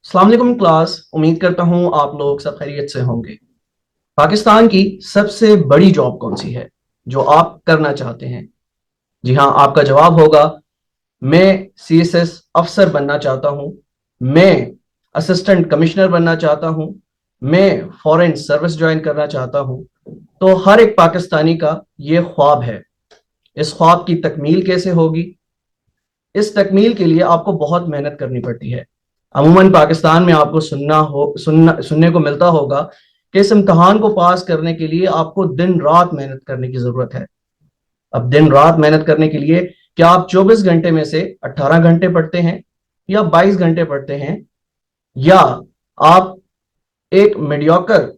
अस्सलाम वालेकुम क्लास। उम्मीद करता हूं आप लोग सब खैरियत से होंगे। पाकिस्तान की सबसे बड़ी जॉब कौन सी है जो आप करना चाहते हैं? जी हाँ, आपका जवाब होगा मैं सीएसएस अफसर बनना चाहता हूं, मैं असिस्टेंट कमिश्नर बनना चाहता हूं, मैं फॉरेन सर्विस ज्वाइन करना चाहता हूं। तो हर एक पाकिस्तानी का ये ख्वाब है। इस ख्वाब की तकमील कैसे होगी? इस तकमील के लिए आपको बहुत मेहनत करनी पड़ती है। अमूमन पाकिस्तान में आपको सुनने को मिलता होगा कि इस इम्तहान को पास करने के लिए आपको दिन रात मेहनत करने की जरूरत है। अब दिन रात मेहनत करने के लिए क्या आप 24 घंटे में से 18 घंटे पढ़ते हैं या 22 घंटे पढ़ते हैं, या आप एक मीडियोकर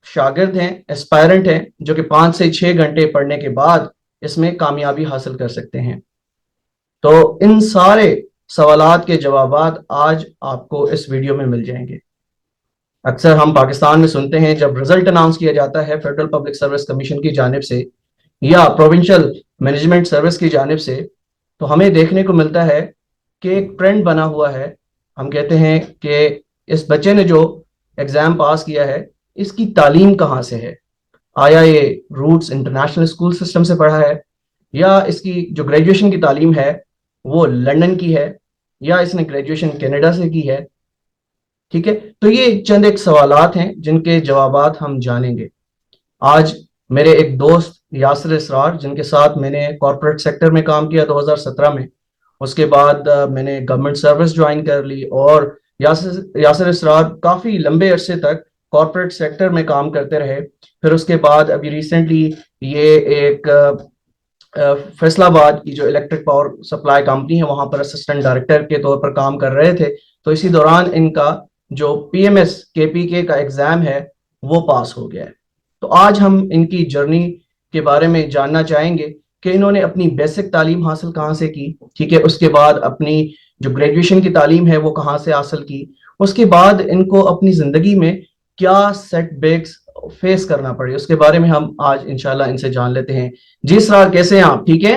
शागिर्द हैं, एस्पायरेंट हैं, जो कि 5 से 6 घंटे पढ़ने के बाद इसमें कामयाबी हासिल कर सकते हैं? तो इन सारे सवालात के जवाबात आज आपको इस वीडियो में मिल जाएंगे। अक्सर हम पाकिस्तान में सुनते हैं जब रिजल्ट अनाउंस किया जाता है फेडरल पब्लिक सर्विस कमीशन की जानिब से या प्रोविंशियल मैनेजमेंट सर्विस की जानिब से, तो हमें देखने को मिलता है कि एक ट्रेंड बना हुआ है। हम कहते हैं कि इस बच्चे ने जो एग्जाम पास किया है, इसकी तालीम कहाँ से है? आया ये रूट्स इंटरनेशनल स्कूल सिस्टम से पढ़ा है, या इसकी जो ग्रेजुएशन की तालीम है वो लंदन की है, या इसने ग्रेजुएशन कनाडा से की है? ठीक है, तो ये चंद एक सवालात हैं जिनके जवाबात हम जानेंगे आज। मेरे एक दोस्त यासिर इसरार, जिनके साथ मैंने कॉरपोरेट सेक्टर में काम किया 2017 में, उसके बाद मैंने गवर्नमेंट सर्विस ज्वाइन कर ली, और यासिर यासिर इसरार काफी लंबे अरसे तक कॉरपोरेट सेक्टर में काम करते रहे। फिर उसके बाद अभी रिसेंटली ये एक फैसलाबाद की जो इलेक्ट्रिक पावर सप्लाई कंपनी है वहां पर असिस्टेंट डायरेक्टर के तौर पर काम कर रहे थे। तो इसी दौरान इनका जो पीएमएस केपीके का एग्जाम है वो पास हो गया है। तो आज हम इनकी जर्नी के बारे में जानना चाहेंगे कि इन्होंने अपनी बेसिक तालीम हासिल कहाँ से की, ठीक है, उसके बाद अपनी जो ग्रेजुएशन की तालीम है वो कहाँ से हासिल की, उसके बाद इनको अपनी जिंदगी में क्या सेटबैक्स फेस करना पड़े, उसके बारे में हम आज इंशाल्लाह इनसे जान लेते हैं। जी सर, कैसे हैं आप? ठीक है?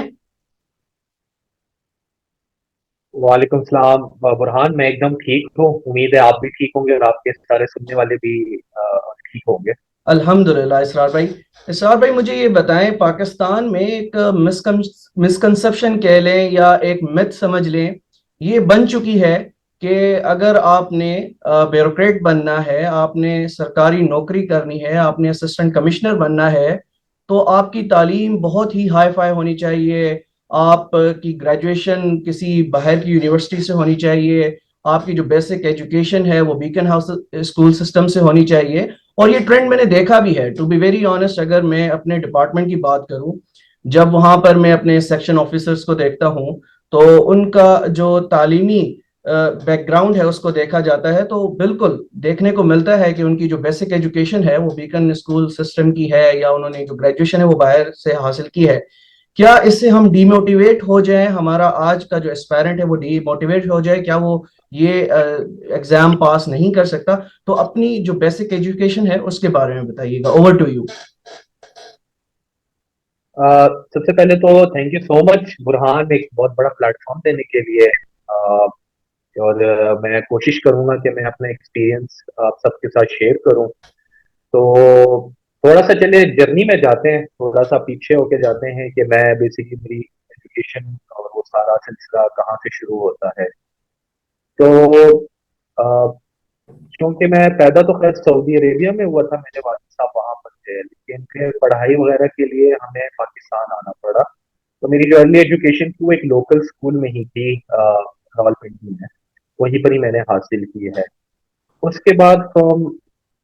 वालेकुम सलाम बुरहान। मैं एकदम ठीक हूँ। उम्मीद है आप भी ठीक होंगे और आपके सारे सुनने वाले भी ठीक होंगे। अल्हम्दुलिल्लाह। इसरार भाई मुझे ये बताएं, पाकिस्तान में एक मिसकंसेप्शन कह लें या एक मिथ समझ लें, ये बन चुकी है कि अगर आपने ब्यूरोक्रेट बनना है, आपने सरकारी नौकरी करनी है, आपने असिस्टेंट कमिश्नर बनना है, तो आपकी तालीम बहुत ही हाई फाई होनी चाहिए, आपकी ग्रेजुएशन किसी बाहर की यूनिवर्सिटी से होनी चाहिए, आपकी जो बेसिक एजुकेशन है वो बीकन हाउस स्कूल सिस्टम से होनी चाहिए। और ये ट्रेंड मैंने देखा भी है, टू बी वेरी ऑनेस्ट। अगर मैं अपने डिपार्टमेंट की बात करूं, जब वहां पर मैं अपने सेक्शन ऑफिसर्स को देखता हूं, तो उनका जो तालीमी बैकग्राउंड है उसको देखा जाता है, तो बिल्कुल देखने को मिलता है कि उनकी जो बेसिक एजुकेशन है वो बीकन स्कूल सिस्टम की है, या उन्होंने जो ग्रेजुएशन है वो बाहर से हासिल की है। क्या इससे हम डीमोटिवेट हो जाएं, हमारा आज का जो एस्पायरेंट है वो डीमोटिवेट हो जाए? क्या वो ये एग्जाम पास नहीं कर सकता? तो अपनी जो बेसिक एजुकेशन है उसके बारे में बताइएगा। Over to you. सबसे पहले तो thank you so much Burhan, एक बहुत बड़ा प्लेटफॉर्म देने के लिए। और मैं कोशिश करूंगा कि मैं अपना एक्सपीरियंस आप सबके साथ शेयर करूं। तो थोड़ा सा चलिए जर्नी में जाते हैं, थोड़ा सा पीछे होके जाते हैं कि मैं बेसिकली मेरी एजुकेशन और वो सारा सिलसिला कहाँ से शुरू होता है। तो अ, क्योंकि मैं पैदा तो खैर सऊदी अरेबिया में हुआ था, मेरे वालिद साहब वहां पर थे, लेकिन फिर पढ़ाई वगैरह के लिए हमें पाकिस्तान आना पड़ा। तो मेरी जो अर्ली एजुकेशन थी वो एक लोकल स्कूल में ही थी, रावलपिंडी में। वहीं पर ही मैंने हासिल की है। उसके बाद from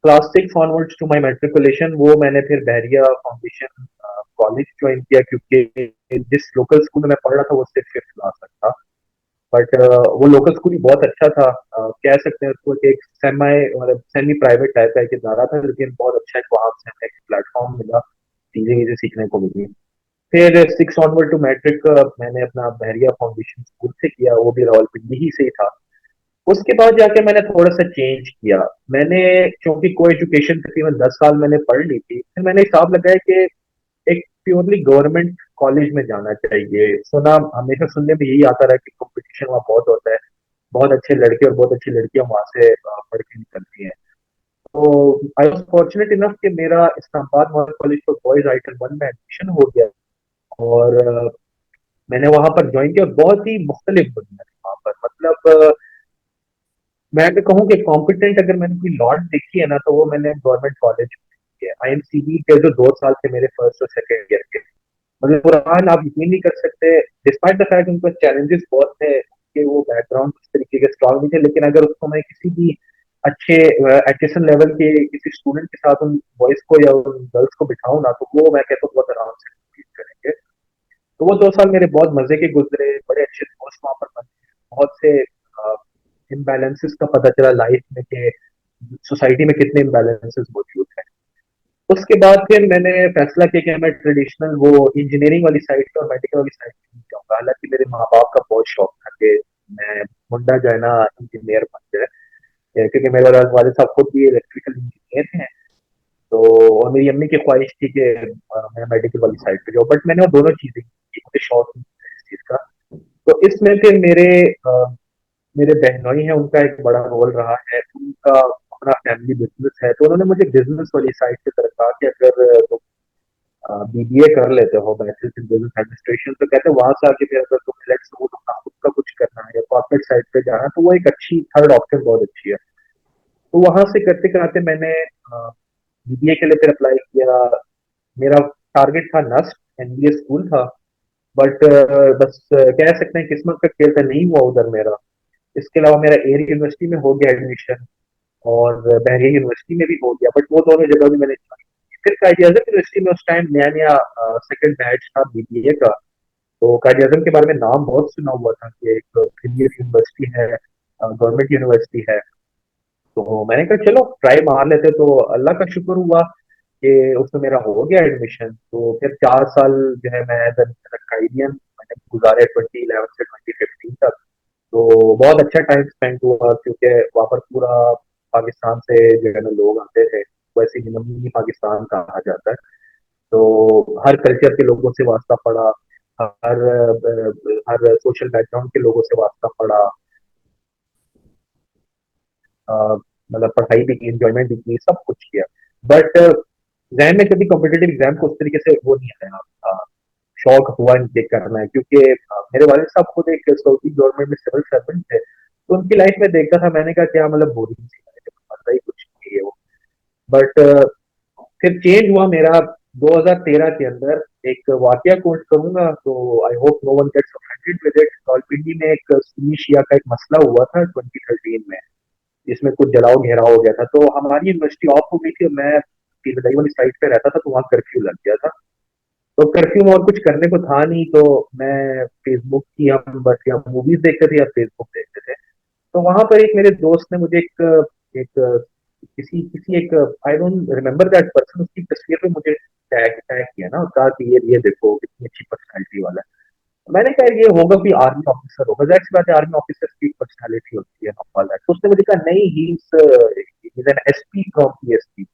class 6 onwards to my matriculation वो मैंने फिर बहरिया फाउंडेशन कॉलेज ज्वाइन किया, क्योंकि जिस लोकल स्कूल में मैं पढ़ रहा था वो सिर्फ 5th क्लास तक था। बट वो लोकल स्कूल ही बहुत अच्छा था। कह सकते हैं उसको कि एक मतलब सेमी प्राइवेट टाइप का एक इदारा था, लेकिन बहुत अच्छा एक वहां से हमें एक प्लेटफॉर्म मिला, चीजें चीजें सीखने को मिली। फिर 6 ऑनवर्ड टू मैट्रिक मैंने अपना बहरिया फाउंडेशन स्कूल से किया, वो भी रावलपिंडी ही से ही था। उसके बाद जाके मैंने थोड़ा सा चेंज किया। मैंने, क्योंकि को एजुकेशन तकरीबन 10 साल मैंने पढ़ ली थी, फिर मैंने हिसाब लगाया कि एक प्योरली गवर्नमेंट कॉलेज में जाना चाहिए। सुना, हमेशा सुनने में यही आता रहा कि कंपटीशन वहाँ बहुत होता है, बहुत अच्छे लड़के और बहुत अच्छी लड़कियां वहां से पढ़ के निकलती हैं। तो आई वॉज फॉर्चुनेट इनफ कि मेरा Islamabad model college for boys item 1 में एडमिशन हो गया। और मैंने वहां पर ज्वाइन किया और बहुत ही मुख्तलिफ दुनिया थी वहां पर। मतलब मैं अगर कहूँ कि कॉम्पिटेंट अगर मैंने कोई लॉट देखी है ना, तो वो मैंने गवर्नमेंट कॉलेज में किया। आईएमसीबी के जो 2 साल थे मेरे फर्स्ट और सेकेंड ईयर के, मतलब कुरान आप यकीन नहीं कर सकते, डिस्पाइट द फैक्ट उनके चैलेंजेस बहुत थे कि वो बैकग्राउंड इस तरीके के स्ट्रॉन्ग नहीं थे, लेकिन अगर उसको मैं किसी भी अच्छे एजुकेशन लेवल के किसी स्टूडेंट के साथ उन बॉयज को या उन गर्ल्स को बिठाऊं ना, तो वो मैं कहता हूँ बहुत आराम से compete करेंगे। तो वो 2 साल मेरे बहुत मजे के गुजरे, बड़े अच्छे दोस्त वहां पर बने, बहुत से इम्बैलेंसेस का पता चला लाइफ में कि सोसाइटी में कितने इम्बैलेंसेस मौजूद हैं। उसके बाद फिर मैंने फैसला किया कि मैं ट्रेडिशनल वो इंजीनियरिंग वाली साइड पे और मेडिकल वाली साइड पे नहीं जाऊंगा। हालांकि मेरे माँ बाप का बहुत शौक था कि मैं मुंडा जो है ना इंजीनियर बन जाए, क्योंकि मेरे वाले साहब खुद भी इलेक्ट्रिकल इंजीनियर हैं। तो और मेरी अम्मी की ख्वाहिश थी कि मैं मेडिकल वाली साइड पे जाऊँ, बट मैंने वो दोनों चीजें की, मुझे शौक नहीं था इस चीज का। तो इसमें फिर मेरे बहनोई हैं, उनका एक बड़ा रोल रहा है। उनका अपना फैमिली बिजनेस है, तो उन्होंने मुझे बिजनेस वाली साइड पे तरफ कहा कि अगर तुम बीबीए कर लेते हो, बैचलर्स इन बिजनेस एडमिनिस्ट्रेशन, तो कहते हैं वहां से आके फिर अगर तुम लेट्स सपोज तुम खुद का कुछ करना है या कॉर्पोरेट साइड पे जाना, तो वो एक अच्छी थर्ड ऑप्शन बहुत अच्छी है। तो वहां से करते कराते मैंने बीबीए के लिए फिर अप्लाई किया। मेरा टारगेट था नस्ट एमबीए स्कूल था, बट बस कह सकते हैं किस्मत का खेल था, नहीं हुआ उधर मेरा। इसके अलावा मेरा एयर यूनिवर्सिटी में हो गया एडमिशन और बहरिया यूनिवर्सिटी में भी हो गया, बट वो दोनों जगह भी मैंने ज्वाइन की। फिर कायद आजम यूनिवर्सिटी में उस टाइम नया नया सेकंड बैच था बीबीए का। तो कायद आजम के बारे में नाम बहुत सुना हुआ था कि एक प्रीमियर यूनिवर्सिटी है, गवर्नमेंट यूनिवर्सिटी है। तो मैंने कहा चलो ट्राई मार लेते। तो अल्लाह का शुक्र हुआ कि उसमें मेरा हो गया एडमिशन। तो फिर 4 साल जो है मैं एज एन काइडियन मैंने गुजारे 2011 से 2015 तक। तो बहुत अच्छा टाइम स्पेंड हुआ, क्योंकि वहाँ पर पूरा पाकिस्तान से जो है ना लोग आते थे। वैसे ही मिनी पाकिस्तान कहा जाता है। तो हर कल्चर के लोगों से वास्ता पड़ा, हर हर सोशल बैकग्राउंड के लोगों से वास्ता पड़ा। अ, मतलब पढ़ाई भी की, इंजॉयमेंट भी की, सब कुछ किया। बट जहन में कभी कॉम्पिटेटिव एग्जाम को उस तरीके से वो नहीं आया, शौक हुआ इनके करना है, क्योंकि मेरे वालिद साहब खुद एक सऊदी गवर्नमेंट में सिविल सर्वेंट थे। तो उनकी लाइफ में देखता था मैंने, कहा क्या मतलब बोरिंग सी लाइफ है, मजा ही कुछ नहीं है वो। बट फिर चेंज हुआ मेरा 2013 के अंदर। एक वाकया कोट करूंगा, तो I hope no one gets offended with it. Rawalpindi में एक सुन्नी शिया का एक मसला हुआ था 2013 में, जिसमें कुछ जलाओ घेराव हो गया था। तो हमारी यूनिवर्सिटी ऑफ हो गई थी और मैं पीरबदाई वाली साइड पे रहता था, तो वहाँ कर्फ्यू लग गया था। तो कर्फ्यू में और कुछ करने को था नहीं, तो मैं फेसबुक की हम बस या मूवीज देखते थे या फेसबुक देखते थे। तो वहां पर एक मेरे दोस्त ने मुझे एक किसी किसी एक I don't remember that person, उसकी तस्वीर पे मुझे टैग टैग किया ना, और कहा कि ये देखो कितनी अच्छी पर्सनैलिटी वाला है। मैंने कहा ये होगा कोई आर्मी ऑफिसर होगा, जाहिर सी बात है आर्मी ऑफिसर की पर्सनैलिटी होती है ऑल दैट। तो उसने मुझे कहा नहीं, he is an SP from PSP.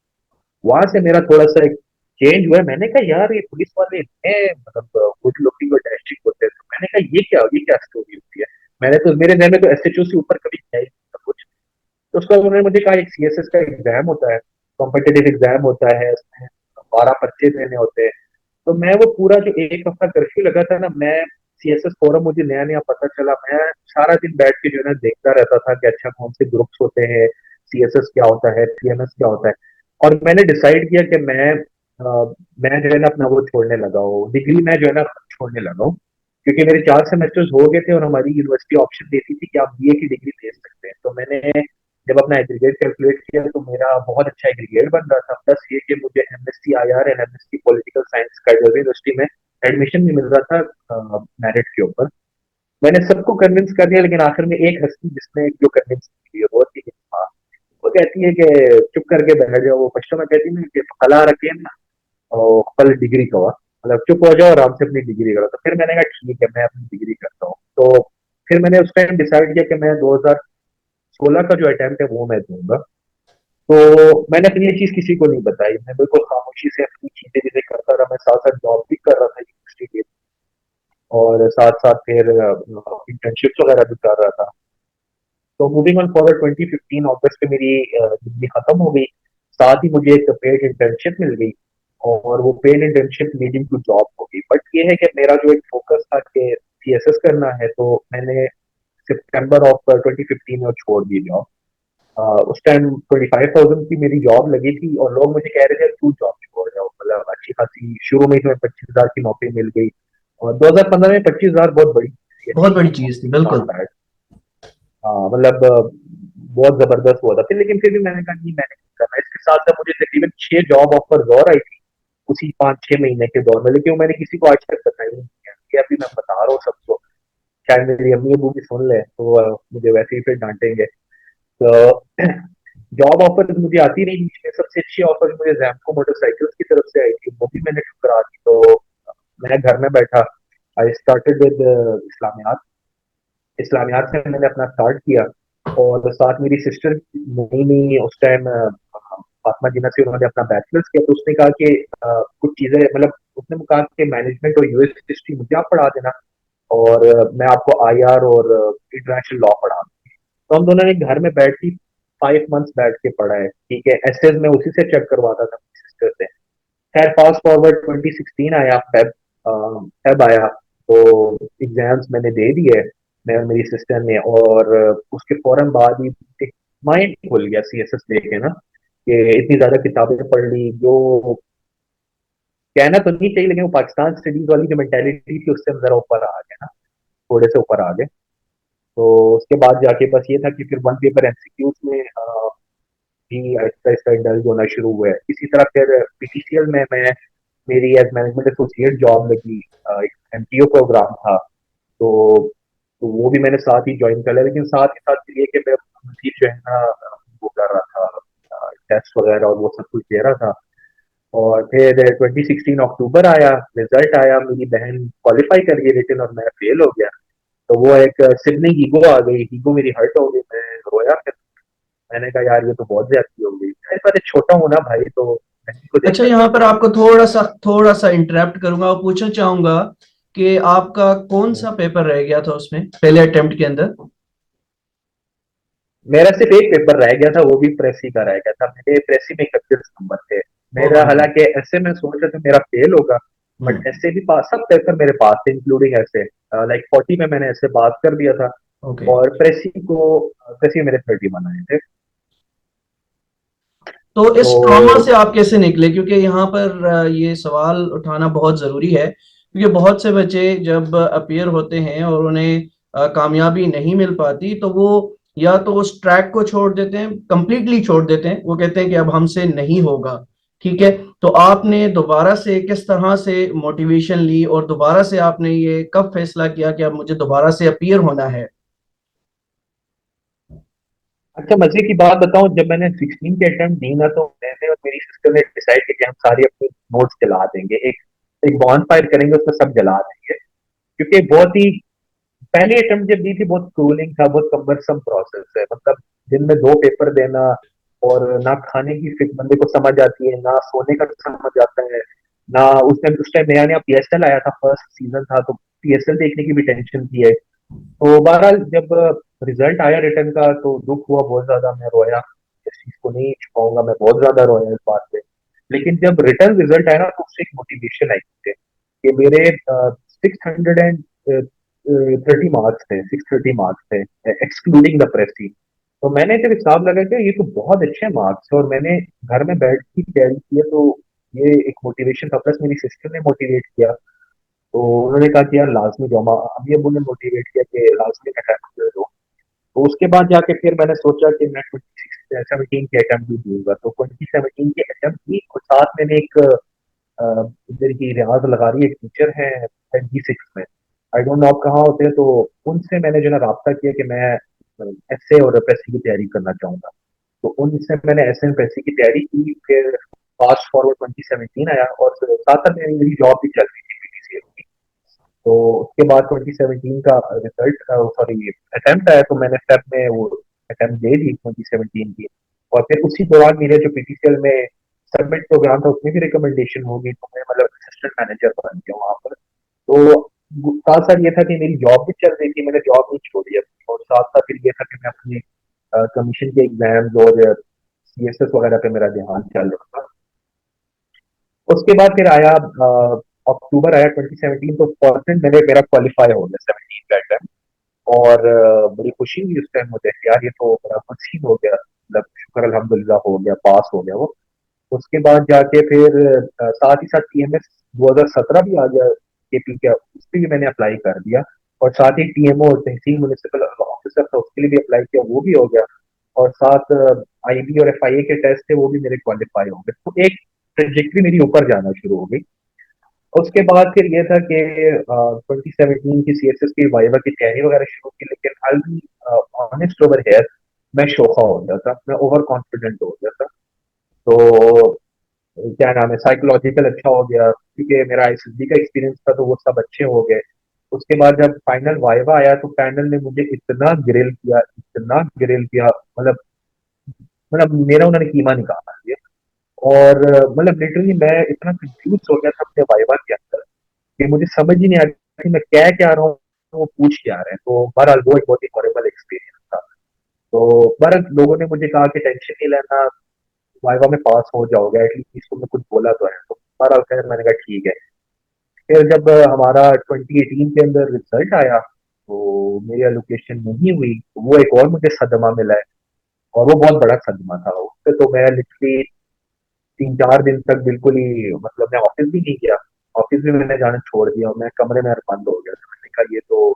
वहां से मेरा थोड़ा सा एक चेंज हुआ। मैंने कहा यार ये पुलिस वाले इतने मतलब गुड लुकिंग और डैशिंग होते हैं, तो मैंने कहा ये क्या स्टोरी होती है। मैंने तो मेरे जहन में तो एसएचओ से ऊपर कभी किया ही नहीं था कुछ। तो उसके बाद उन्होंने मुझे कहा एक सीएसएस का एग्जाम होता है, कॉम्पिटेटिव एग्जाम होता है, उसमें 12 पर्चे देने होते हैं। तो मैं वो पूरा जो एक हफ्ता कर्फ्यू लगा था ना, मैं सीएसएस फोरम मुझे नया नया पता चला, मैं सारा दिन बैठ के जो है ना देखता रहता था कि अच्छा कौन से ग्रुप्स होते हैं, सीएसएस क्या होता है, पीएमएस क्या होता है। और मैंने डिसाइड किया कि मैं जो है ना अपना वो छोड़ने लगा हूँ, डिग्री मैं जो है ना छोड़ने लगा हूँ। क्योंकि मेरे 4 सेमेस्टर्स हो गए थे और हमारी यूनिवर्सिटी ऑप्शन देती थी कि आप बीए की डिग्री ले सकते हैं। तो मैंने जब अपना एग्रीगेट कैलकुलेट किया, तो मेरा बहुत अच्छा एग्रीगेट बन रहा था। प्लस ये कि मुझे MSc IR and MSc political science का यूनिवर्सिटी में एडमिशन भी मिल रहा था मेरिट के ऊपर। मैंने सबको कन्विंस कर दिया, लेकिन आखिर में एक हस्ती जिसने जो कन्विंस की है वो थी हाँ। वो कहती है कि चुप करके बैठ जाओ, वो पश्चिम में कहती है कि कला रखे ना और कल डिग्री कवा, मतलब चुप हो जाओ आराम से अपनी डिग्री करो। तो फिर मैंने कहा ठीक है मैं अपनी डिग्री करता हूँ। तो फिर मैंने उस टाइम डिसाइड किया कि मैं 2016 का जो अटेम्प्ट है वो मैं दूंगा। तो मैंने अपनी ये चीज किसी को नहीं बताई, मैं बिल्कुल खामोशी से अपनी चीजें चीजें करता रहा। मैं साथ साथ जॉब भी कर रहा था यूनिवर्सिटी के, और साथ साथ फिर इंटर्नशिप वगैरह भी कर रहा था। तो मूविंग ऑन फॉरवर्ड 2015 अगस्त पे मेरी डिग्री खत्म हो गई। साथ ही मुझे एक पेड इंटर्नशिप मिल गई, और वो paid internship leading to job हो गई। बट ये है कि मेरा जो एक फोकस था कि सीएसएस करना है, तो मैंने सितंबर ऑफ 2015 में वो छोड़ दी जॉब। उस टाइम 25,000 की मेरी जॉब लगी थी, और लोग मुझे कह रहे थे तू जॉब छोड़ जाओ, मतलब अच्छी खासी शुरू में ही तुम्हें 25,000 की नौकरी मिल गई। और 2015 में 25,000 बहुत बड़ी बहुत बड़ी अचीवमेंट, चीज थी, नॉट बिल्कुल। बैड। हाँ मतलब बहुत जबरदस्त हुआ था फिर, लेकिन फिर भी मैंने कहा नहीं, मैंने नहीं करना। इसके साथ साथ मुझे तकरीबन 6 जॉब ऑफर और आई थी उसी 5-6 महीने के दौर में, लेकिन वो मैंने किसी को आज तक बताई नहीं है। ये अभी मैं बता रहा हूँ सबको, शायद मेरी अम्मी अबू भी सुन ले तो मुझे वैसे ही फिर डांटेंगे। तो जॉब ऑफर मुझे आती रही, बीच में सबसे अच्छी ऑफर मुझे जैमको मोटरसाइकिल्स की तरफ से आई थी, वो भी मैंने ठुकरा दी। तो मैं घर में बैठा, आई स्टार्टेड विद इस्लामियात। इस्लामियात से मैंने अपना स्टार्ट किया, और साथ मेरी सिस्टर नई नई उस टाइम फातिमा जिन्ना से उन्होंने अपना बैचलर्स किया। तो उसने कहा कि कुछ चीजें, मतलब उसने कहा कि मैनेजमेंट और यूएस हिस्ट्री मुझे आप पढ़ा देना, और मैं आपको आईआर और इंटरनेशनल लॉ पढ़ा दूँ। तो हम दोनों ने घर में बैठ के 5 मंथ्स बैठ के पढ़ा है, ठीक है। एसेज में उसी से चेक करवाता था अपनी सिस्टर से। खैर फास्ट फॉरवर्ड 2016 आया, फेब आया, तो एग्जाम्स मैंने दे दिए, मैं और मेरी सिस्टर ने। और उसके फौरन बाद ही एक माइंड खुल गया सीएसएस लेके ना, कि इतनी ज्यादा किताबें पढ़ ली, जो कहना तो नहीं चाहिए, लेकिन वो पाकिस्तान स्टडीज वाली जो मेंटेलिटी थी उससे हम जरा ऊपर आ गए ना, थोड़े से ऊपर आ गए। तो उसके बाद जाके बस ये था कि फिर वन पेपर एमसीक्यूज में भी आहिस्ता आहिस्ता इंडल्ज होना शुरू हुआ है। इसी तरह फिर पीटीसीएल में मैं, मेरी एज मैनेजमेंट एसोसिएट जॉब लगी। एक एमटीओ प्रोग्राम था, तो तो वो भी मैंने साथ ही ज्वाइन कर लिया, लेकिन साथ ही साथ ये कि मैं मजीद जो है ना वो कर रहा था, टेस्ट वगैरह और वो सब कुछ दे रहा था। और फिर 2016 अक्टूबर आया, रिजल्ट आया, मेरी बहन क्वालिफाई कर गई रिटन और मैं फेल हो गया। तो वो एक सिबलिंग ईगो आ गई, ईगो मेरी हर्ट हो गई, मैं रोया फिर। मैंने कहा यार ये तो बहुत ज्यादती हो गई, मैं पहले छोटा हूँ ना भाई, तो बहन को अच्छा, देखना यहाँ पर चाहिए। आपको थोड़ा सा इंटरप्ट करूंगा और पूछना चाहूंगा कि आपका कौन सा पेपर रह गया था उसमें पहले अटेम्प्ट के अंदर? मेरा सिर्फ एक पेपर रह गया था, वो भी प्रेसी का रह गया था। मेरे प्रेसी में 31 नंबर थे ओ मेरा, माय गॉड। हालांकि ऐसे में सोच रहा था मेरा फेल होगा, बट हम्म। ऐसे भी पास, सब पेपर मेरे पास थे इंक्लूडिंग ऐसे। लाइक 40 में मैंने ऐसे पास कर दिया था। ओके। और प्रेसी में मेरे 31 आए थे। तो तो इस ट्रॉमा से आप कैसे निकले? क्योंकि यहाँ पर ये सवाल उठाना बहुत जरूरी है, क्योंकि बहुत से बच्चे जब अपीयर होते हैं और उन्हें कामयाबी नहीं मिल पाती, तो वो या तो उस ट्रैक को छोड़ देते हैं, कंप्लीटली छोड़ देते हैं। वो कहते हैं कि अब हमसे नहीं होगा। ठीक है। तो आपने दोबारा से किस तरह से मोटिवेशन ली, और दोबारा से आपने ये कब फैसला किया कि अब मुझे दोबारा से अपीयर होना है? अच्छा, मजे की बात बताऊं, जब मैंने 16 के अटेम्प्ट दी ना, तो मैंने और मेरी सिस्टर ने डिसाइड किया कि हम सारे अपने नोट्स जला देंगे, एक एक बॉन फायर करेंगे, उसमें सब जला देंगे। क्योंकि बहुत ही पहली अटेम्प्ट जब दी थी, बहुत स्कूलिंग था, बहुत कम्बरसम प्रोसेस है, मतलब दिन में 2 पेपर देना, और ना खाने की फिक्र बंदे को समझ आती है, ना सोने का समझ आता है, ना उस टाइम नया नया पीएसएल आया था, फर्स्ट सीजन था, तो पीएसएल देखने की भी टेंशन थी है। तो बहरहाल जब रिजल्ट आया रिटर्न का, तो दुख हुआ बहुत ज्यादा, मैं रोया, इस चीज को नहीं छुपाऊंगा, मैं बहुत ज्यादा रोया इस बात पे। लेकिन जब रिटर्न रिजल्ट आया ना, तो उससे एक मोटिवेशन आई मुझे कि मेरे 630 मार्क्स थे, 630 मार्क्स थे एक्सक्लूडिंग द प्रेसी। तो मैंने जब हिसाब लगा कि ये तो बहुत अच्छे मार्क्स है, और मैंने घर में बैठ के तैयारी की है, तो ये एक मोटिवेशन था। प्लस मेरी सिस्टर ने मोटिवेट किया, तो उन्होंने कहा कि यार लाजमी जाओ, अभी अबू ने मोटिवेट किया कि लाजमी का अटेम्प्ट दे दो। तो उसके बाद जाके फिर मैंने सोचा कि मैं 2017 के अटेम्प्ट भी दूंगा, तो 2017 के अटेम्प्ट की, और साथ मैंने एक इधर की रियाज लगा रही एक टीचर है 26 में, आई डोंट नो आप कहाँ होते हैं, तो उनसे मैंने जो है ना रब्ता किया कि मैं एसए और एपएससी की तैयारी करना चाहूंगा। तो उनसे मैंने एसए एपएससी की तैयारी की। फिर फास्ट फॉरवर्ड 2017 आया, और साथ साथ मेरी जॉब भी चल रही थी पीटीसीएल की। तो उसके बाद 2017 का रिजल्ट, सॉरी अटेम्प्ट आया, तो मैंने फेब में वो अटेम्प्ट दे दी 2017 की। और फिर उसी दौरान मेरे जो पीटीसीएल में सबमिट प्रोग्राम था, उसमें भी रिकमेंडेशन होगी, तो मैं मतलब असिस्टेंट मैनेजर बन गया वहां पर। तो साथ साथ ये था कि मेरी जॉब भी चल रही थी, मैंने जॉब नहीं छोड़ी अपनी, और साथ साथ फिर ये था कि मैं अपने कमीशन के एग्जाम्स और सीएसएस वगैरह पे मेरा ध्यान चल रहा था। उसके बाद फिर आया अक्टूबर आया 2017, तो फॉर्चुनेट मेरे मेरा क्वालिफाई हो गया 17 का टाइम। और बड़ी खुशी हुई उस टाइम मुझे, यार ये तो बड़ा कुछ हो गया, मतलब शुक्र अल्हम्दुलिल्लाह हो गया, पास हो गया वो। उसके बाद जाके फिर साथ ही साथ टीएमएस 2017 भी आ गया केपी का, उस पर भी मैंने अप्लाई कर दिया। और साथ ही टीएमओ तहसील म्यूनिसिपल ऑफिसर था, उसके लिए भी अप्लाई किया, वो भी हो गया। और साथ आईबी और एफआईए के टेस्ट थे, वो भी मेरे क्वालिफाई हो गए, तो एक ट्रेजेक्टरी मेरी ऊपर जाना शुरू हो गई। उसके बाद फिर ये था कि 2017 की सीएसएस की वाइवा की तैयारी वगैरह शुरू की, लेकिन आई बी ऑनेस्ट ओवर हेयर, मैं शोखा हो गया था, मैं ओवर कॉन्फिडेंट हो गया था। तो क्या नाम है, साइकोलॉजिकल अच्छा हो गया, क्योंकि मेरा आईएसएसबी का एक्सपीरियंस था, तो वो सब अच्छे हो गए। उसके बाद जब फाइनल वाइवा आया तो पैनल ने मुझे इतना ग्रिल किया, मतलब मेरा उन्होंने कीमा निकाला दिया। और मतलब लिटरली मैं इतना कंफ्यूज हो गया था अपने वाइवा के अंदर कि मुझे समझ ही नहीं आ रहा कि मैं कह क्या रहा हूँ, वो पूछ क्या रहे हैं। तो बहरहाल वो एक बहुत ही हॉरेबल एक्सपीरियंस था। तो बहरहाल लोगों ने मुझे कहा कि टेंशन नहीं लेना, वाइवा में पास हो जाओगे, एटलीस्ट तुमने कुछ बोला तो है। तो बहरहाल खैर मैंने कहा ठीक है। फिर जब हमारा 2018 के अंदर रिजल्ट आया तो मेरी एलोकेशन नहीं हुई, तो वो एक और मुझे सदमा मिला है। और वो बहुत बड़ा सदमा था, उससे तो मैं लिटरली 3-4 दिन तक बिल्कुल ही, मतलब मैं ऑफिस भी नहीं गया, ऑफिस भी मैंने जाना छोड़ दिया, और मैं कमरे में बंद हो गया था। मैंने कहा ये तो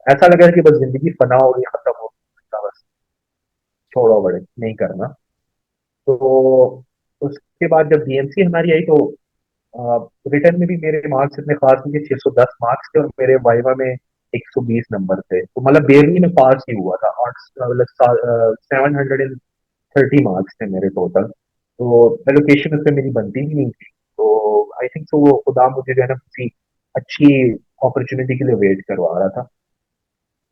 ऐसा लगा कि बस जिंदगी फना हो गई, खत्म हो गया, बस छोड़ो, बड़े नहीं करना। तो उसके बाद जब डीएमसी हमारी आई तो रिटर्न में भी मेरे मार्क्स इतने खास नहीं थे, 610 मार्क्स थे, और मेरे वाइवा में 120 नंबर थे, तो मतलब बेरली में पास ही हुआ था। और मतलब 730 मार्क्स थे मेरे टोटल। तो एलोकेशन उसमें मेरी बनती भी नहीं थी। तो आई थिंक तो वो खुदा मुझे जो है ना किसी अच्छी अपॉर्चुनिटी के लिए वेट करवा रहा था।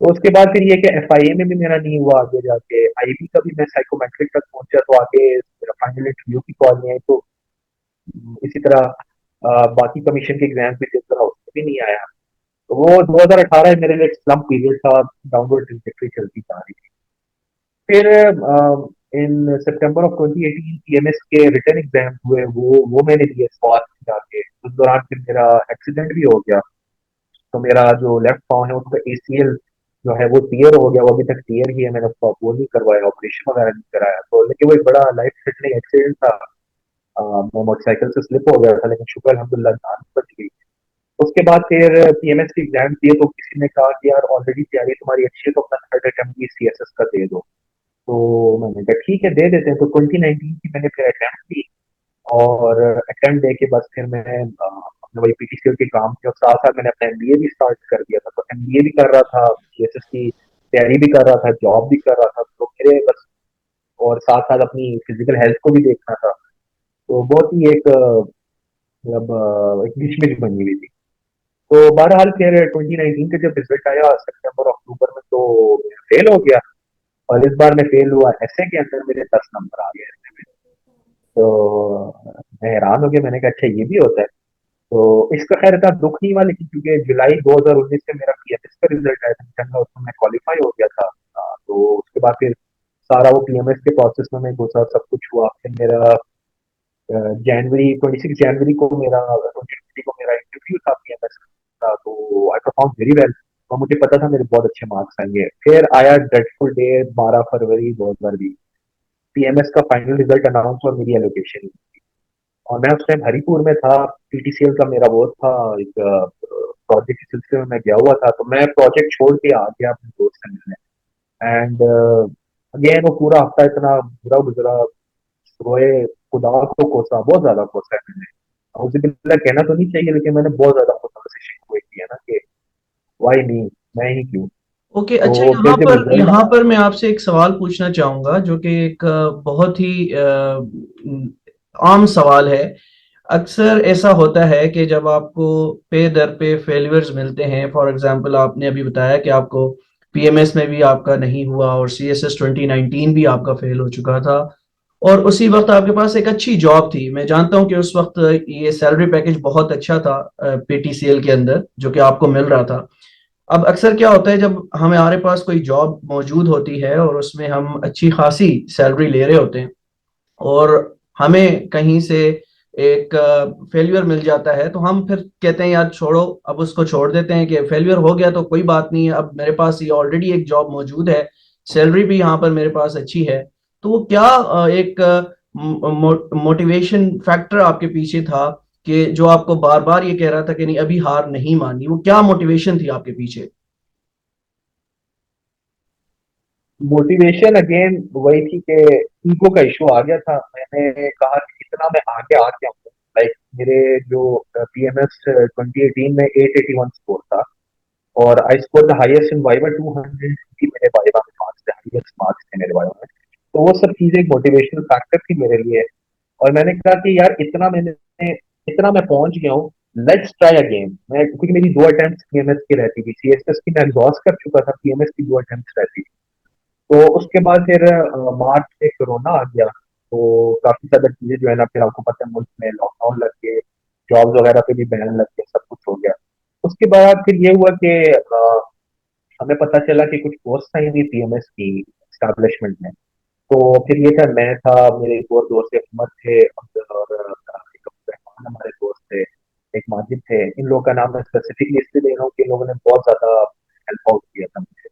तो उसके बाद फिर ये कि एफआईए में भी मेरा नहीं हुआ, आगे जाके आईबी का भी मैं साइकोमेट्रिक तक पहुंचा, तो आगे मेरा फाइनल इंटरव्यू की कॉल नहीं आई। तो इसी तरह बाकी कमीशन के एग्जाम भी देता रहा, उसमें भी नहीं आया। तो वो 2018 मेरे लिए एक स्लम पीरियड था, डाउनवर्ड ट्रैजेक्टरी चलती जा रही थी। फिर इन सितंबर ऑफ 2018 पीएमएस के रिटर्न एग्जाम हुए, वो मैंने दिए स्पॉट जाके। उस दौरान फिर मेरा एक्सीडेंट भी हो गया, तो मेरा जो लेफ्ट पाँव है उसका एसीएल जो है वो टीयर हो गया, वो अभी तक टीयर ही है, मैंने उसका वो नहीं करवाया, ऑपरेशन वगैरह नहीं कराया। तो लेकिन वो एक बड़ा लाइफ थ्रेटनिंग एक्सीडेंट था। मैं मोटरसाइकिल से स्लिप हो गया था, लेकिन शुक्र अल्हम्दुलिल्लाह जान बच गई। उसके बाद फिर पीएमएस के एग्जाम दिए, तो किसी ने कहा कि यार ऑलरेडी तैयारी तुम्हारी अच्छी है, तो अपना थर्ड अटेम्प्ट भी सीएसएस का दे दो। तो मैंने कहा ठीक है दे देते हैं। तो 2019 की मैंने फिर अटेम्प्ट दी, और अटेम्प्ट दे के बस फिर मैं अपने वही पीटीसीएल के काम के और साथ साथ मैंने अपना एमबीए भी स्टार्ट कर दिया था। तो एमबीए भी कर रहा था, सीएसएस की तैयारी भी कर रहा था, जॉब भी कर रहा था, तो मेरे बस, और साथ साथ अपनी फिजिकल हेल्थ को भी देखना था। तो बहुत ही एक मतलब एक मिशमिश बनी हुई थी। तो बहरहाल फिर 2019 का जब रिजल्ट आया सितंबर अक्टूबर में, तो फेल हो गया। और इस बार मैं फेल हुआ, ऐसे के अंदर मेरे 10 नंबर आ गए। तो मैं हैरान हो गया, मैंने कहा अच्छा ये भी होता है। तो इसका खैर इतना दुख नहीं हुआ, लेकिन क्योंकि जुलाई 2019 से मेरा पीएमएस का रिजल्ट आया था, इंशाल्लाह उसमें मैं क्वालिफाई हो गया था। तो उसके बाद फिर सारा वो पीएमएस के प्रोसेस में मैं घुसा, सब कुछ हुआ। फिर मेरा जनवरी 26 जनवरी को मेरा 2020 को मेरा इंटरव्यू था पीएमएस का, तो आई परफॉर्म वेरी वेल, और मुझे पता था मेरे बहुत अच्छे मार्क्स आएंगे। फिर आया ड्रेडफुल डे 12 फरवरी 2020, पीएमएस का फाइनल रिजल्ट अनाउंस और मेरी एलोकेशन। और मैं उस टाइम हरिपुर में था, पीटीसीएल का मेरा वो था एक प्रोजेक्ट के सिलसिले में मैं गया हुआ था। तो मैं प्रोजेक्ट छोड़ के आ गया अपने दोस्त से मिलने। एंड अगेन वो पूरा हफ्ता इतना बुरा गुजरा, रोए, खुदा को कोसा, बहुत ज्यादा कोसा है मैंने। उसे बिल्कुल कहना तो नहीं चाहिए, लेकिन मैंने बहुत ज्यादा खुदा से शिकवे किया ना कि वाई मी, मैं ही क्यों। ओके, अच्छा, तो फिर जब रिजल्ट यहाँ आया, पर मैं आपसे एक सवाल पूछना चाहूंगा जो कि एक बहुत ही आम सवाल है। अक्सर ऐसा होता है कि जब आपको पे दर पे फेलियर्स मिलते हैं, फॉर एग्जांपल आपने अभी बताया कि आपको पीएमएस में भी आपका नहीं हुआ और सीएसएस 2019 भी आपका फेल हो चुका था, और उसी वक्त आपके पास एक अच्छी जॉब थी। मैं जानता हूं कि उस वक्त ये सैलरी पैकेज बहुत अच्छा था पीटीसीएल के अंदर जो कि आपको मिल रहा था। अब अक्सर क्या होता है जब हमारे पास कोई जॉब मौजूद होती है और उसमें हम अच्छी खासी सैलरी ले रहे होते हैं और हमें कहीं से एक फेल्यूर मिल जाता है, तो हम फिर कहते हैं यार छोड़ो, अब उसको छोड़ देते हैं कि फेल्यूर हो गया तो कोई बात नहीं है, अब मेरे पास ये ऑलरेडी एक जॉब मौजूद है, सैलरी भी यहाँ पर मेरे पास अच्छी है। तो वो क्या एक मोटिवेशन फैक्टर आपके पीछे था कि जो आपको बार बार ये कह रहा था कि नहीं अभी हार नहीं माननी? वो क्या मोटिवेशन थी आपके पीछे? मोटिवेशन अगेन वही थी कि ईगो का इशू आ गया था। मैंने कहा कि इतना मैं आगे आ गया हूँ। लाइक मेरे जो पीएमएस 2018 में 881 स्कोर था, और I score the highest in viva 200 मेरे वाइवा में मार्क्स थे, हाईएस्ट मार्क्स थे मेरे वाइवा में। तो वो सब चीजें एक मोटिवेशनल फैक्टर थी मेरे लिए। और मैंने कहा कि यार इतना मैं पहुंच गया हूँ, लेट्स ट्राई अगेन। मैं क्योंकि मेरी दो अटेम्प्ट पीएमएस की रहती थी, सीएसएस की मैं एग्जॉस्ट कर चुका था, पीएमएस की दो अटेम्प्ट रहती थी। तो उसके बाद फिर मार्च में कोरोना आ गया, तो काफी ज्यादा चीजें जो है ना, फिर आपको पता है मुल्क में लॉकडाउन लग गए, जॉब्स वगैरह पे भी बैन लग गए, सब कुछ हो गया। उसके बाद फिर ये हुआ कि हमें पता चला कि कुछ पोस्ट आई हुई पीएमएस की स्टैब्लिशमेंट में। तो फिर ये था, मैं था, मेरे एक और दोस्त एक उमर थे, अब्दुल, और एक अब्दुल रहमान हमारे दोस्त थे, एक माजिद थे। इन लोगों का नाम मैं स्पेसिफिकली इसलिए ले रहा हूँ कि इन लोगों ने बहुत ज्यादा हेल्प आउट किया था मुझे।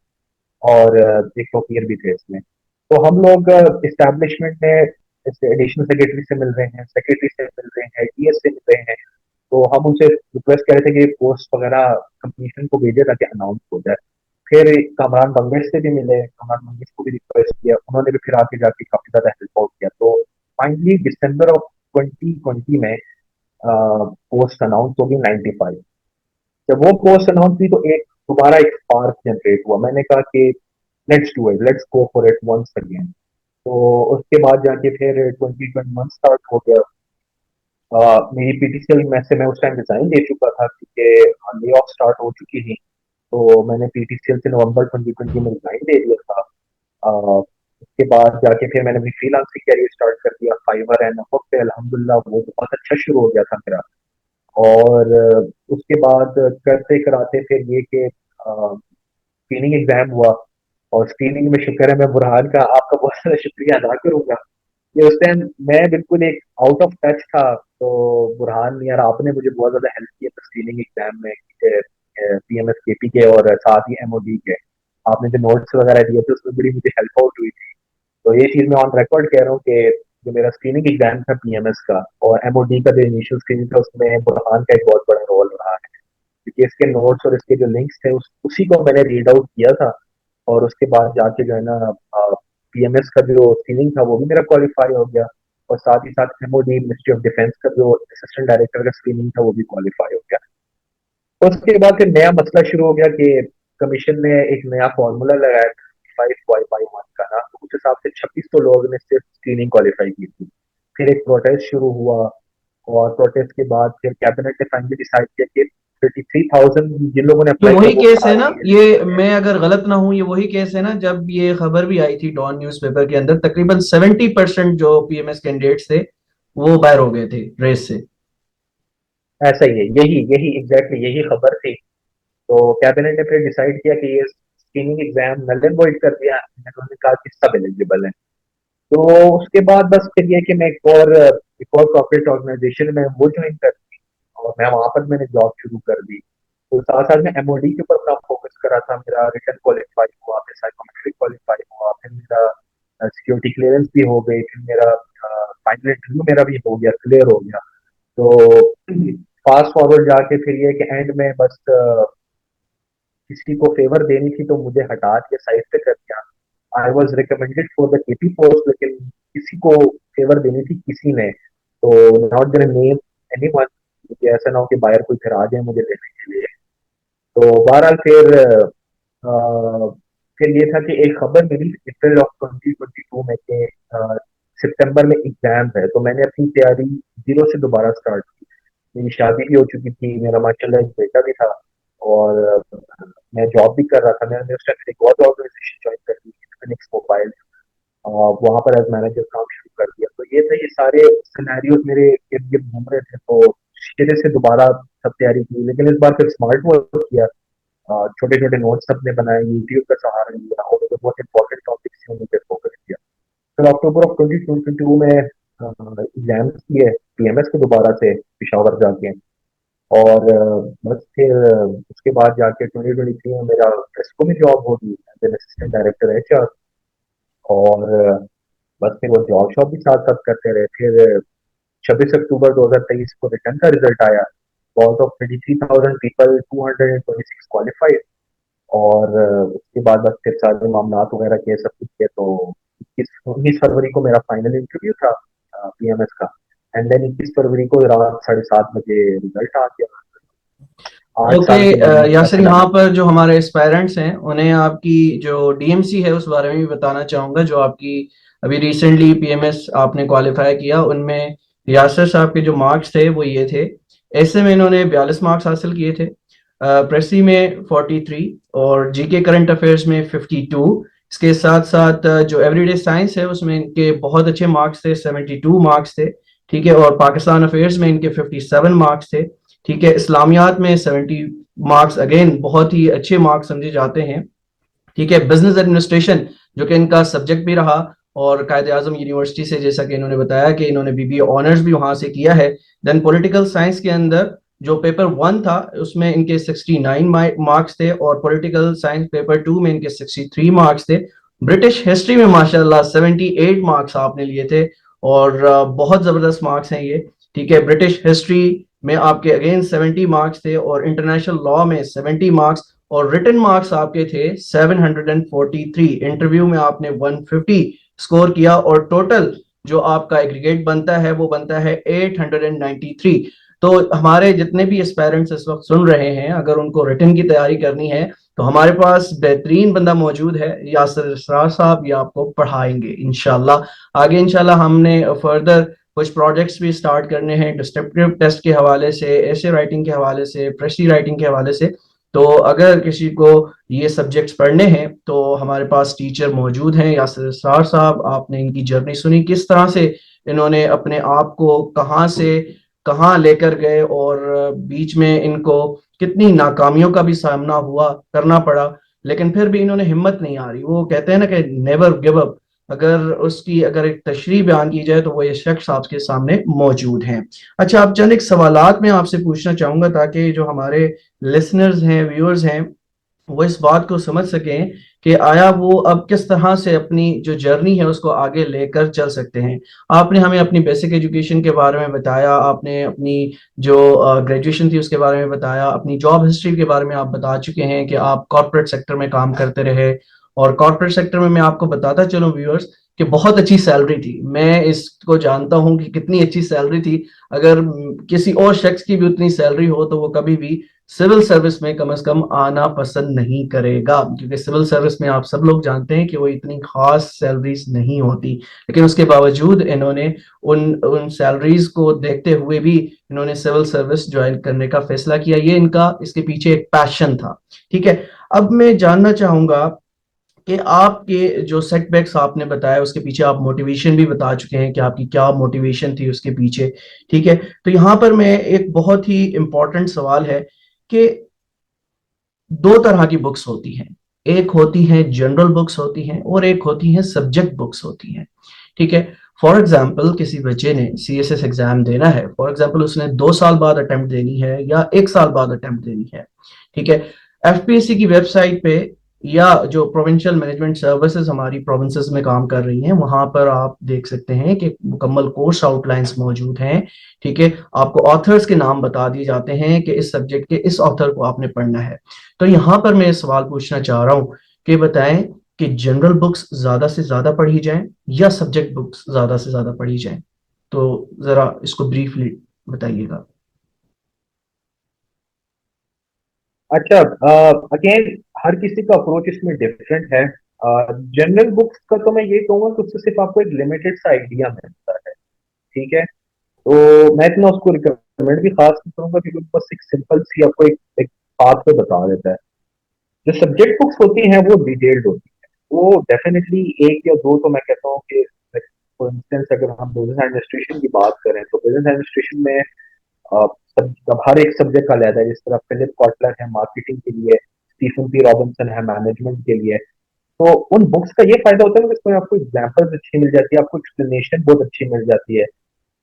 और एक वकील भी थे इसमें। तो हम लोग इस्टेब्लिशमेंट में एडिशनल सेक्रेटरी से मिल रहे हैं, सेक्रेटरी से मिल रहे हैं, डीएस से मिल रहे हैं। तो हम उनसे रिक्वेस्ट कर रहे थे कि पोस्ट वगैरह कंपनीशन को भेजे ताकि अनाउंस हो जाए। फिर कामरान बंगश से भी मिले, कामरान बंगश को भी रिक्वेस्ट किया, उन्होंने भी फिर आके जाके काफी ज्यादा हेल्प आउट किया। तो फाइनली दिसंबर ऑफ 2020 में पोस्ट अनाउंस होगी 95। जब वो पोस्ट अनाउंस हुई तो एक दोबारा एक स्पार्क जनरेट हुआ। मैंने कहा कि let's do it, let's go for it once again. तो उसके बाद जाके फिर 2021 स्टार्ट हो गया। मेरी पीटीसीएल में से मैं उस टाइम रिजाइन दे चुका था क्योंकि ले ऑफ स्टार्ट हो चुकी थी। तो मैंने पीटीसीएल से नवंबर 2020 में रिजाइन दे दिया था। उसके बाद जाके फिर मैंने अपनी फ्रीलांसिंग कैरियर स्टार्ट कर दिया फाइवर एंड अपवर्क पे। अल्हम्दुलिल्लाह वो बहुत अच्छा शुरू हो गया था मेरा। और उसके बाद करते कराते फिर ये कि स्क्रीनिंग एग्जाम हुआ। और स्क्रीनिंग में शुक्र है, मैं बुरहान का आपका बहुत सारा शुक्रिया अदा करूंगा कि उस टाइम मैं बिल्कुल एक आउट ऑफ टच था। तो बुरहान यार, आपने मुझे बहुत ज्यादा हेल्प किया था स्क्रीनिंग एग्जाम में, पीएमएस केपी के और साथ ही एमओडी के। आपने जो नोट्स वगैरह दिए थे उसमें बड़ी मुझे हेल्प आउट हुई थी। तो ये चीज मैं ऑन रिकॉर्ड कह रहा हूँ कि जो मेरा स्क्रीनिंग एग्जाम था पीएमएस का और एमओडी का जो इनिशियल स्क्रीनिंग था, उसमें बुरहान का एक बहुत बड़ा रोल रहा है। क्योंकि इसके नोट्स और इसके जो लिंक्स थे उसी को मैंने रीड आउट किया था। और उसके बाद जाके जो है ना, पीएमएस का जो स्क्रीनिंग था वो भी मेरा क्वालिफाई हो गया। और साथ ही साथ एमओडी मिनिस्ट्री ऑफ डिफेंस का जो असिस्टेंट डायरेक्टर का स्क्रीनिंग था वो भी क्वालिफाई हो गया। और उसके बाद फिर नया मसला शुरू हो गया कि कमीशन ने एक नया फॉर्मूला लगाया 5Y1 का ना, तो उस हिसाब से 2600 लोगों ने सिर्फ स्क्रीनिंग क्वालिफाई की थी। फिर एक प्रोटेस्ट शुरू हुआ, और प्रोटेस्ट के बाद फिर कैबिनेट ने फाइनली डिसाइड किया कि 33,000 जिन लोगों ने ये अप्लाई वही किया वो केस है सारे ना, ही ये एलिजिबल थे। मैं अगर गलत ना हूं, ये वही केस है ना जब ये खबर भी आई थी डॉन न्यूज़पेपर के अंदर तकरीबन 70% जो पीएमएस कैंडिडेट्स थे वो बाहर हो गए थे रेस से। ऐसा ही है, यही यही एग्जैक्टली यही खबर थी। तो कैबिनेट ने फिर डिसाइड किया कि ये screening exam null and void कर दिया। उन्होंने कहा कि सब एलिजिबल है। तो उसके बाद बस फिर ये कि मैं एक और कॉर्पोरेट ऑर्गेनाइजेशन में वो ज्वाइन कर दी, और मैं वहां पर मैंने जॉब शुरू कर दी। तो साथ साथ में एमओडी के ऊपर अपना फोकस करा था। मेरा रिटर्न क्वालिफाई हुआ, फिर साइकोमेट्रिक क्वालिफाई हुआ, फिर मेरा सिक्योरिटी क्लियरेंस भी हो गई, फिर मेरा फाइनल इंटरव्यू मेरा भी हो गया, क्लियर हो गया। तो फास्ट फॉरवर्ड जाके फिर ये कि एंड में बस किसी को फेवर देनी थी तो मुझे हटा के साइड पे कर दिया। I was recommended for the KP post, लेकिन किसी को फेवर देनी थी किसी ने। तो नॉट गोना नेम एनीवन, क्योंकि ऐसा ना हो कि बायर कोई फिर आ जाए मुझे लेने के लिए। तो बहरहाल फिर ये था कि एक खबर मिली अप्रैल ऑफ 2022 में कि सितंबर में एग्जाम है। तो मैंने अपनी तैयारी जीरो से दोबारा स्टार्ट की। मेरी शादी भी हो चुकी थी, मेरा माशाल्लाह एक बेटा भी था। और मैं जॉब भी कर रहा था। मैंने उस टाइम एक और ऑर्गेनाइजेशन ज्वाइन कर ली, फिनिक्स मोबाइल। वहां पर एज मैनेजर काम शुरू कर दिया। तो ये था, ये सारे सिनेरियोज मेरे इर्द गिर्द घूम रहे थे, तो सिरे से दोबारा सब तैयारी की, लेकिन इस बार फिर स्मार्ट वर्क किया, छोटे छोटे नोट्स अपने बनाए, यूट्यूब का सहारा लिया और जो बहुत इंपॉर्टेंट टॉपिक्स थे उन पर फोकस किया। फिर अक्टूबर ऑफ 2022 में एग्जाम्स किए पीएमएस को दोबारा से पिशावर जाके, और बस फिर उसके बाद जाके 2023 में मेरा प्रेस्को में जॉब होगी as an assistant director HR. और बस फिर वो जॉब शॉप भी साथ साथ करते रहे। फिर 26 अक्टूबर 2023 को रिटर्न का रिजल्ट आया, आउट ऑफ 23,000 पीपल 226 क्वालिफाइड। और उसके बाद बस फिर सारे मामलात वगैरह के सब कुछ किए, तो 19 फरवरी को मेरा फाइनल इंटरव्यू था पीएमएस का, एंड देन 21 फरवरी को रात 7:30 बजे रिजल्ट आ गया। 8 साल की ओके मेहनत का यासिर, फल यहाँ है। पर जो हमारे एस्पायरेंट्स हैं उन्हें आपकी जो डीएमसी है उस बारे में भी बताना चाहूंगा, जो आपकी अभी रिसेंटली पीएमएस आपने क्वालिफाई किया। उनमें यासिर साहब के जो मार्क्स थे वो ये थे। ऐसे में इन्होंने 42 मार्क्स हासिल किए थे, प्रेसी में 43 और जीके करंट अफेयर्स में 52। इसके साथ साथ जो एवरीडे साइंस है उसमें इनके बहुत अच्छे मार्क्स थे, 72 मार्क्स थे। ठीक है, और पाकिस्तान अफेयर्स में इनके 57 मार्क्स थे। ठीक है, इस्लामियात में 70 मार्क्स, अगेन बहुत ही अच्छे मार्क्स समझे जाते हैं। ठीक है, बिजनेस एडमिनिस्ट्रेशन जो कि इनका सब्जेक्ट भी रहा, और कायद आजम यूनिवर्सिटी से, जैसा कि इन्होंने बताया कि इन्होंने बीबीए ऑनर्स भी वहां से किया है। देन पॉलिटिकल साइंस के अंदर जो पेपर 1 था उसमें इनके 69 मार्क्स थे, और पॉलिटिकल साइंस पेपर 2 में इनके 63 मार्क्स थे। ब्रिटिश हिस्ट्री में माशाल्लाह 78 मार्क्स आपने लिए थे, और बहुत जबरदस्त मार्क्स हैं ये। ठीक है, ब्रिटिश हिस्ट्री में आपके अगेन 70 मार्क्स थे, और इंटरनेशनल लॉ में 70 मार्क्स, और रिटन मार्क्स आपके थे 743। इंटरव्यू में आपने 150 स्कोर किया, और टोटल जो आपका एग्रीगेट बनता है वो बनता है 893। तो हमारे जितने भी एस्पायरेंट्स इस वक्त सुन रहे हैं, अगर उनको रिटन की तैयारी करनी है तो हमारे पास बेहतरीन बंदा मौजूद है, यासिर इसरार साहब। ये आपको पढ़ाएंगे इंशाल्लाह। आगे इंशाल्लाह हमने फर्दर कुछ प्रोजेक्ट्स भी स्टार्ट करने हैं, डिस्क्रिप्टिव टेस्ट के हवाले से, ऐसे राइटिंग के हवाले से, प्रेसी राइटिंग के हवाले से। तो अगर किसी को ये सब्जेक्ट्स पढ़ने हैं तो हमारे पास टीचर मौजूद हैं, यासिर इसरार साहब। आपने इनकी जर्नी सुनी, किस तरह से इन्होंने अपने आप को कहाँ से कहाँ लेकर गए, और बीच में इनको कितनी नाकामियों का भी सामना हुआ, करना पड़ा, लेकिन फिर भी इन्होंने हिम्मत नहीं हारी। वो कहते हैं ना कि नेवर गिव अप। अगर एक तशरीह बयान की जाए तो वो ये शख्स आपके सामने मौजूद हैं। अच्छा, अब चंद एक सवालात मैं आपसे पूछना चाहूंगा, ताकि जो हमारे लिसनर्स हैं, व्यूअर्स हैं, वो इस बात को समझ सकें कि आया वो अब किस तरह से अपनी जो जर्नी है उसको आगे लेकर चल सकते हैं। आपने हमें अपनी बेसिक एजुकेशन के बारे में बताया, आपने अपनी जो ग्रेजुएशन थी उसके बारे में बताया, अपनी जॉब हिस्ट्री के बारे में आप बता चुके हैं कि आप कॉर्पोरेट सेक्टर में काम करते रहे। और कॉर्पोरेट सेक्टर में मैं आपको बताता चलूं व्यूअर्स कि बहुत अच्छी सैलरी थी। मैं इसको जानता हूं कि कितनी अच्छी सैलरी थी। अगर किसी और शख्स की भी उतनी सैलरी हो तो वो कभी भी सिविल सर्विस में कम से कम आना पसंद नहीं करेगा, क्योंकि सिविल सर्विस में आप सब लोग जानते हैं कि वो इतनी खास सैलरीज नहीं होती। लेकिन उसके बावजूद इन्होंने उन उन सैलरीज को देखते हुए भी इन्होंने सिविल सर्विस ज्वाइन करने का फैसला किया। ये इनका, इसके पीछे एक पैशन था। ठीक है, अब मैं जानना चाहूंगा कि आपके जो सेटबैक्स आपने बताया उसके पीछे आप मोटिवेशन भी बता चुके हैं कि आपकी क्या मोटिवेशन थी उसके पीछे। ठीक है, तो यहाँ पर मैं एक बहुत ही इंपॉर्टेंट सवाल है कि दो तरह की बुक्स होती हैं। एक होती है जनरल बुक्स होती हैं, और एक होती है सब्जेक्ट बुक्स होती हैं। ठीक है, फॉर एग्जाम्पल किसी बच्चे ने सीएसएस एग्जाम देना है, फॉर एग्जाम्पल उसने 2 साल बाद अटेम्प्ट देनी है या 1 साल बाद अटेम्प्ट देनी है। ठीक है, एफपीएससी की वेबसाइट पे या जो प्रोविंशियल मैनेजमेंट सर्विसेज हमारी प्रोविंसेस में काम कर रही हैं वहां पर आप देख सकते हैं कि मुकम्मल कोर्स आउटलाइंस मौजूद हैं। ठीक है, आपको ऑथर्स के नाम बता दिए जाते हैं कि इस सब्जेक्ट के इस ऑथर को आपने पढ़ना है। तो यहाँ पर मैं सवाल पूछना चाह रहा हूँ कि बताएं कि जनरल बुक्स ज्यादा से ज्यादा पढ़ी जाएं या सब्जेक्ट बुक्स ज्यादा से ज्यादा पढ़ी जाएं। तो जरा इसको ब्रीफली बताइएगा। अच्छा, अगेन हर किसी का अप्रोच इसमें डिफरेंट है। जनरल बुक्स का तो मैं ये कहूंगा कि उससे सिर्फ आपको एक लिमिटेड सा आइडिया मिलता है। ठीक है, तो मैं इतना उसको रिकमेंड भी खास नहीं करूंगा, क्योंकि वो बस एक सिंपल सी आपको एक पाथ पे बता देता है। जो सब्जेक्ट बुक्स होती हैं वो डिटेल्ड होती है, वो डेफिनेटली एक या दो तो मैं कहता हूँ कि फॉर इंस्टेंस अगर हम बिजनेस एडमिनिस्ट्रेशन की बात करें तो बिजनेस एडमिनिस्ट्रेशन में हर एक सब्जेक्ट का लेता है। जिस तरह फिलिप कॉटलर है मार्केटिंग के लिए, स्टीफन पी रॉबिन्सन है मैनेजमेंट के लिए। तो उन बुक्स का ये फायदा होता है कि इसमें आपको एग्जाम्पल्स अच्छी मिल जाती है, आपको एक्सप्लेनेशन बहुत अच्छी मिल जाती है।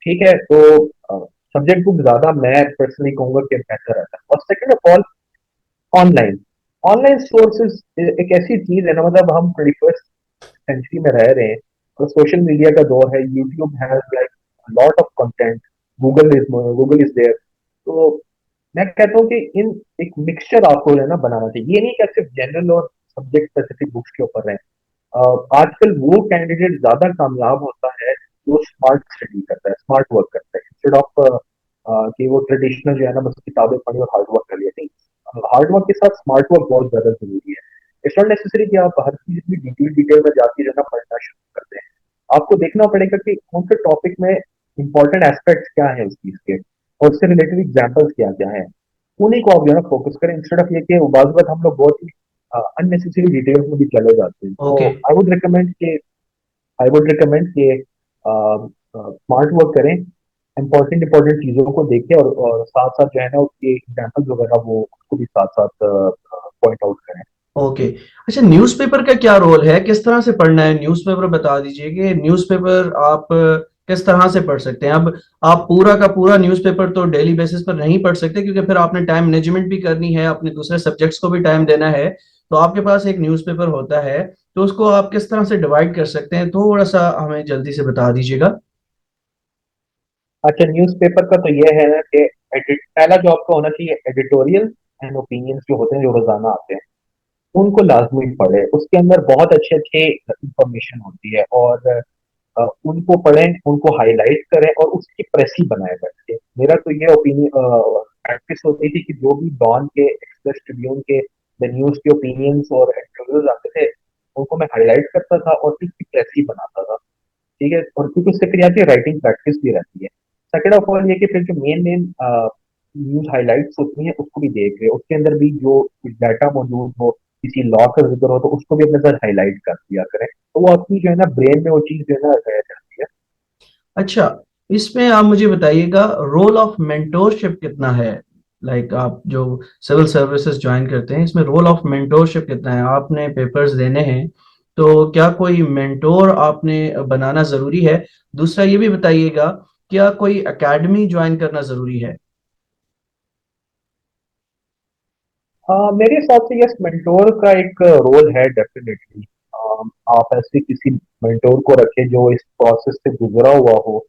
ठीक है, तो सब्जेक्ट बुक ज्यादा मैं पर्सनली कहूंगा कि बेहतर रहता है। और second of all, online online sources एक ऐसी चीज है ना, मतलब हम 21st सेंचुरी में रह रहे हैं और सोशल मीडिया का दौर है। YouTube has like lot of content, Google is there. तो मैं कहता हूँ कि इन एक मिक्सचर आपको है ना बनाना चाहिए। ये नहीं कि आप सिर्फ जनरल और सब्जेक्ट स्पेसिफिक बुक्स के ऊपर रहें। आजकल वो कैंडिडेट ज्यादा कामयाब होता है जो स्मार्ट स्टडी करता है, स्मार्ट वर्क करता है, इंस्टेड ऑफ कि वो ट्रेडिशनल जो है ना बस किताबें पढ़ी और हार्ड वर्क कर लिया। नहीं, हार्ड वर्क के साथ स्मार्ट वर्क बहुत ज्यादा जरूरी है। इट्स नॉट नेसेसरी कि आप हर चीज में डिटेल डिटेल में जाके जो है ना पढ़ना शुरू कर दें। आपको देखना पड़ेगा कि कौन से टॉपिक में इंपॉर्टेंट एस्पेक्ट्स क्या है उस चीज के, और उससे रिलेटेड एग्जाम्पल्स क्या क्या है। उन्हीं को आप जो है ना फोकस करें, इंस्टेड ऑफ ये कि बात हम लोग बहुत ही अननेसेसरी डिटेल्स में भी चले जाते हैं। तो ओके। आई वुड रिकमेंड कि स्मार्ट वर्क करें, इंपॉर्टेंट इंपॉर्टेंट चीजों को देखें, और साथ साथ जो है ना उसके एग्जाम्पल्स वगैरह वो उसको भी साथ साथ पॉइंट आउट करें। ओके। अच्छा, न्यूज़पेपर का क्या रोल है, किस तरह से पढ़ना है न्यूज़पेपर, बता दीजिए कि न्यूज़पेपर आप किस तरह से पढ़ सकते हैं। अब आप पूरा का पूरा न्यूज़पेपर तो डेली बेसिस पर नहीं पढ़ सकते, क्योंकि फिर आपने टाइम मैनेजमेंट भी करनी है, अपने दूसरे सब्जेक्ट्स को भी टाइम देना है। तो आपके पास एक न्यूज़पेपर होता है, तो उसको आप किस तरह से डिवाइड कर सकते हैं, थोड़ा सा हमें जल्दी से बता दीजिएगा। अच्छा, न्यूज़पेपर का तो ये है ना कि पहला जो आपका होना चाहिए एडिटोरियल एंड ओपिनियंस जो होते हैं जो रोजाना आते हैं, उनको लाजमी पढ़े। उसके अंदर बहुत अच्छे अच्छे इंफॉर्मेशन होती है, और उनको पढ़ें, उनको हाईलाइट करें और उसकी प्रेसी बनाए बैठ के। मेरा तो ये ओपिनियन प्रैक्टिस होती थी कि जो भी डॉन के, एक्सप्रेस ट्रिब्यून के, द न्यूज के ओपिनियंस और एडिटोरियल्स आते थे, उनको मैं हाईलाइट करता था और फिर उसकी प्रेसी बनाता था। ठीक है, और क्योंकि उससे फिर यहाँ राइटिंग प्रैक्टिस भी रहती है। सेकेंड ऑफ ऑल ये कि फिर जो मेन मेन न्यूज हाईलाइट्स होती हैं उसको भी देख रहे, उसके अंदर भी जो डाटा मौजूद हो, किसी लॉ का जिक्र हो तो उसको भी अपने साथ हाईलाइट कर दिया करें। तो वो अपनी जो है ना ब्रेन में वो चीज जो है ना रह जाती है। अच्छा, इसमें आप मुझे बताइएगा रोल ऑफ मेंटोरशिप कितना है। लाइक आप जो सिविल सर्विसेज ज्वाइन करते हैं, इसमें रोल ऑफ मेंटोरशिप कितना है। आपने पेपर्स देने हैं, तो क्या कोई मेंटोर आपने बनाना जरूरी है। दूसरा ये भी बताइएगा, क्या कोई एकेडमी ज्वाइन करना जरूरी है। मेरे हिसाब से यस, मेंटोर का एक रोल है डेफिनेटली। आप ऐसे किसी मेंटोर को रखें जो इस प्रोसेस से गुजरा हुआ हो,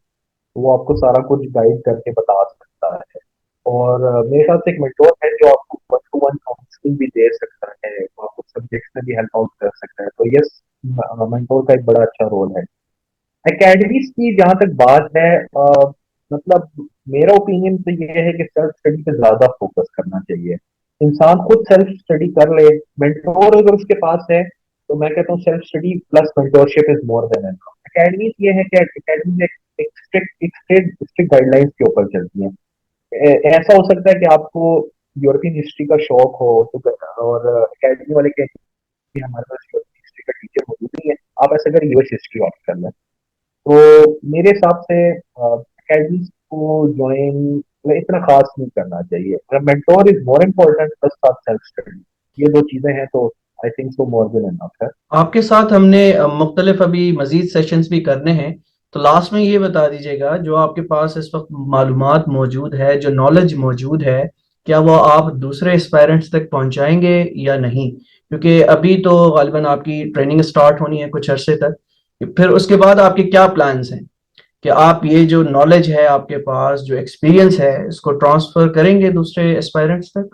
तो वो आपको सारा कुछ गाइड करके बता सकता है। और मेरे ख्याल से एक मेंटोर है जो आपको वन टू वन काउंसलिंग भी दे सकता है, वो आपको सब्जेक्ट्स में भी हेल्प आउट कर सकता है। तो यस, मेंटोर का एक बड़ा अच्छा रोल है। एकेडमीज की जहां तक बात है, मतलब मेरा ओपिनियन तो ये है कि सेल्फ स्टडी पे ज्यादा फोकस करना चाहिए। इंसान खुद सेल्फ स्टडी कर ले, मेंटोर अगर उसके पास है तो मैं कहता हूँ self study plus mentorship is more than enough. Academies ये है कि एकेडमीज एक स्ट्रिक्ट गाइडलाइंस के ऊपर चलती हैं। ऐसा हो सकता है कि आपको यूरोपियन हिस्ट्री का शौक हो तो, और एकेडमी वाले कहते हैं कि हमारे पास यूरोपियन हिस्ट्री का टीचर मौजूद नहीं है, आप ऐसा अगर यूएस हिस्ट्री ऑप्ट कर लें। तो मेरे हिसाब से अकेडमीज को ज्वाइन इतना खास नहीं करना चाहिए। Mentor is more important plus साथ सेल्फ स्टडी, ये दो चीजें हैं तो I think so more than enough है। आपके साथ हमने मुख्तलिफ अभी मजीद सेशंस भी करने हैं। तो लास्ट में ये बता दीजिएगा, जो आपके पास इस वक्त मालूमात मौजूद है, जो नॉलेज मौजूद है, क्या वो आप दूसरे एस्पायरेंट्स तक पहुंचाएंगे या नहीं। क्योंकि अभी तो गालिबन आपकी ट्रेनिंग स्टार्ट होनी है कुछ अरसे तक, फिर उसके बाद आपके क्या प्लान्स हैं कि आप ये जो नॉलेज है आपके पास, जो एक्सपीरियंस है, इसको ट्रांसफर करेंगे दूसरे एस्पायरेंट्स तक।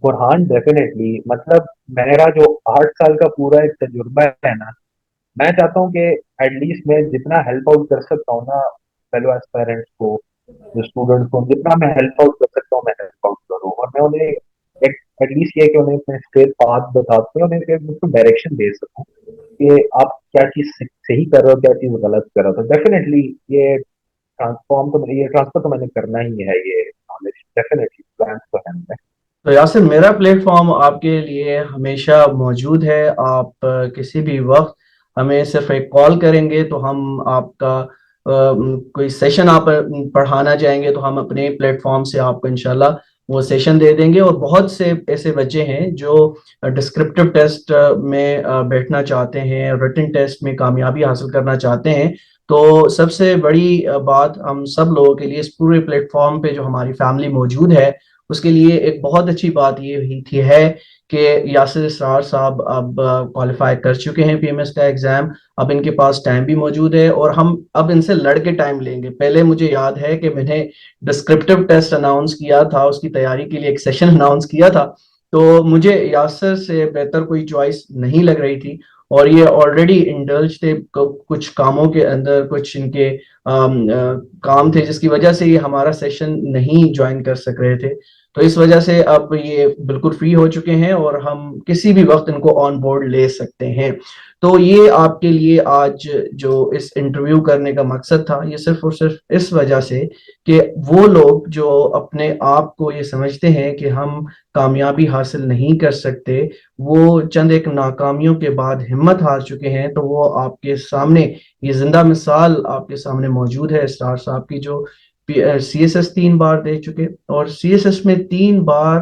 बुरहान डेफिनेटली, मतलब मेरा जो 8 साल का पूरा एक तजुर्बा है ना, मैं चाहता हूँ कि एटलीस्ट मैं जितना हेल्प आउट कर सकता हूँ ना फेलो एस्पायरेंट्स को, जो स्टूडेंट्स को, जितना मैं हेल्प आउट कर सकता हूँ मैं हेल्प आउट करूँ। और मैं उन्हें एटलीस्ट ये कि उन्हें अपने स्ट्रेट पाथ बता सकूँ, उन्हें डायरेक्शन दे सकूँ कि आप क्या चीज सही कर रहे हो, क्या चीज गलत कर रहे हो। तो डेफिनेटली ये ट्रांसफर तो मैंने करना ही है, ये नॉलेज डेफिनेटली प्लान तो है मेरे। तो यासिर, मेरा प्लेटफॉर्म आपके लिए हमेशा मौजूद है। आप किसी भी वक्त हमें सिर्फ एक कॉल करेंगे तो हम आपका कोई सेशन आप पढ़ाना चाहेंगे तो हम अपने प्लेटफॉर्म से आपको इंशाल्लाह वो सेशन दे देंगे। और बहुत से ऐसे बच्चे हैं जो डिस्क्रिप्टिव टेस्ट में बैठना चाहते हैं, रिटन टेस्ट में कामयाबी हासिल करना चाहते हैं। तो सबसे बड़ी बात हम सब लोगों के लिए इस पूरे प्लेटफॉर्म पे जो हमारी फैमिली मौजूद है उसके लिए एक बहुत अच्छी बात ये हुई थी है कि यासिर इसरार साहब अब क्वालिफाई कर चुके हैं पीएमएस का एग्जाम। अब इनके पास टाइम भी मौजूद है और हम अब इनसे लड़के टाइम लेंगे। पहले मुझे याद है कि मैंने डिस्क्रिप्टिव टेस्ट अनाउंस किया था, उसकी तैयारी के लिए एक सेशन अनाउंस किया था, तो मुझे यासिर से बेहतर कोई चॉइस नहीं लग रही थी। और ये ऑलरेडी इंडल्ज थे कुछ कामों के अंदर, कुछ इनके काम थे जिसकी वजह से ये हमारा सेशन नहीं ज्वाइन कर सक रहे थे। तो इस वजह से अब ये बिल्कुल फ्री हो चुके हैं और हम किसी भी वक्त इनको ऑन बोर्ड ले सकते हैं। तो ये आपके लिए आज जो इस इंटरव्यू करने का मकसद था ये सिर्फ और सिर्फ इस वजह से कि वो लोग जो अपने आप को ये समझते हैं कि हम कामयाबी हासिल नहीं कर सकते, वो चंद एक नाकामियों के बाद हिम्मत हार चुके हैं, तो वो आपके सामने ये जिंदा मिसाल आपके सामने मौजूद है इसरार साहब की, जो सीएसएस 3 बार दे चुके और सीएसएस में 3 बार